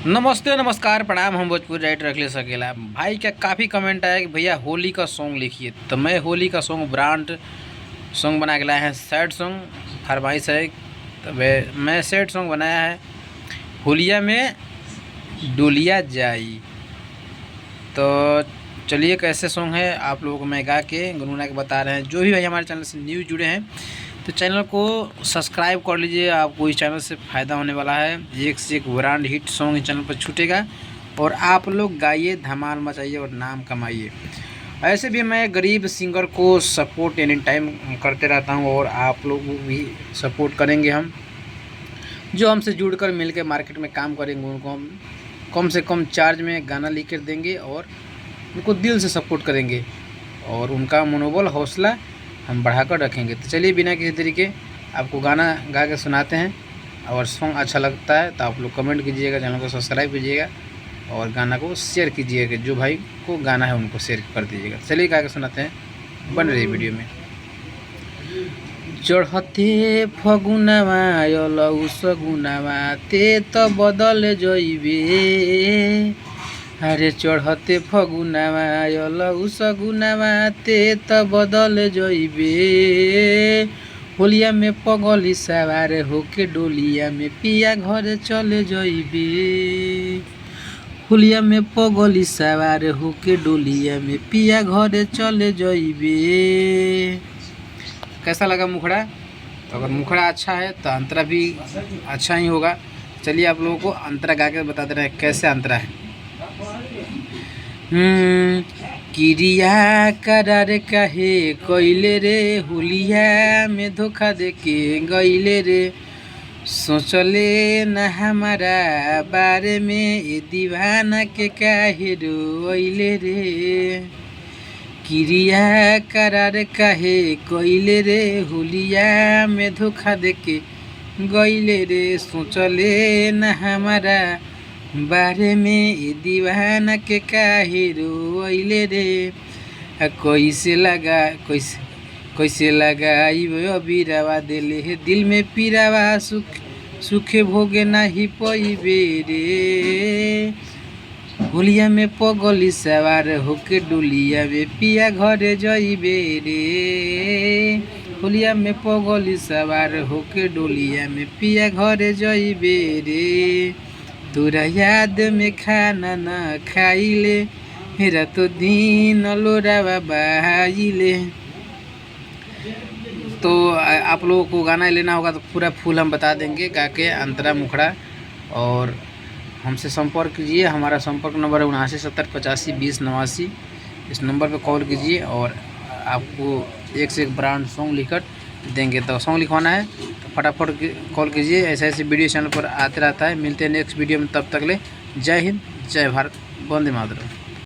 नमस्ते नमस्कार प्रणाम। हम भोजपुरी राइटर अखिलेश अकेला भाई का काफ़ी कमेंट आया कि भैया होली का सॉन्ग लिखिए, तो मैं होली का सॉन्ग ब्रांड सॉन्ग बना के लाया है। सैड सॉन्ग फरमाइश है, तो मैं सैड सॉन्ग बनाया है। होलिया में डोलिया जाई। तो चलिए कैसे सॉन्ग है आप लोगों को मैं गा के गुनगुना के बता रहे हैं। जो भी भाई हमारे चैनल से न्यू जुड़े हैं तो चैनल को सब्सक्राइब कर लीजिए, आपको इस चैनल से फ़ायदा होने वाला है। एक से एक ब्रांड हिट सॉन्ग इस चैनल पर छूटेगा और आप लोग गाइए, धमाल मचाइए और नाम कमाइए। ऐसे भी मैं गरीब सिंगर को सपोर्ट एनी टाइम करते रहता हूं और आप लोग भी सपोर्ट करेंगे। हम जो हमसे जुड़कर मिलकर मार्केट में काम करेंगे उनको हम कम से कम चार्ज में गाना लिख कर देंगे और उनको दिल से सपोर्ट करेंगे और उनका मनोबल हौसला हम बढ़ाकर रखेंगे। तो चलिए बिना किसी तरीके आपको गाना गा के सुनाते हैं। और सॉन्ग अच्छा लगता है तो आप लोग कमेंट कीजिएगा, चैनल को सब्सक्राइब कीजिएगा और गाना को शेयर कीजिएगा। जो भाई को गाना है उनको शेयर कर दीजिएगा। चलिए गा के सुनाते हैं, बन रही वीडियो में। चढ़ते फगुनावा अलौ सगुनावा ते तो बदल जइबे। अरे चढ़ते फगुनावा अलौ सगुनावा ते तो बदल जइबे। होलिया में पगली सवार होके डोलिया में पिया घर चले जइबे। होलिया में पगली सवार होके डोलिया में पिया घर चले जइबे। कैसा लगा मुखड़ा? तो अगर मुखड़ा अच्छा है तो अंतरा भी अच्छा ही होगा। चलिए आप लोगों को अंतरा गा के बता दे रहे हैं कैसे अंतरा है। किरिया करार काहे कइले रे, होलिया में धोखा देके गइले रे। सोचले न हमारा बारे में, ये दीवाना के काहे रोइले रे। किरिया करार काहे कइले रे, होलिया में धोखा देके गइले रे। सोचले न हमारा बारे में, ये दीवाना के काहे रोइले रे। कैसे लगाई अबीरावा दिले है, दिल में पीरावा सुखे भोगे नहीं पइबे रे। होलिया में पगली सवार होके डोलिया में पिया घरे जइबे रे। होलिया में पगली सवार होके डोलिया में पिया घरे जइबे रे। तोरा याद में खाना न खाइले, मेरा तो दिन लोरावा बहाइले। तो आप लोगों को गाना लेना होगा तो पूरा फुल हम बता देंगे गा के, अंतरा मुखड़ा। और हमसे संपर्क कीजिए। हमारा संपर्क नंबर है 7970852089। इस नंबर पर कॉल कीजिए और आपको एक से एक ब्रांड सॉन्ग लिखकर देंगे। तो सॉन्ग लिखवाना है तो फटाफट कॉल कीजिए। ऐसे ऐसे वीडियो चैनल पर आते रहता है। मिलते हैं नेक्स्ट वीडियो में, तब तक ले जय हिंद, जय भारत, वंदे मातरम।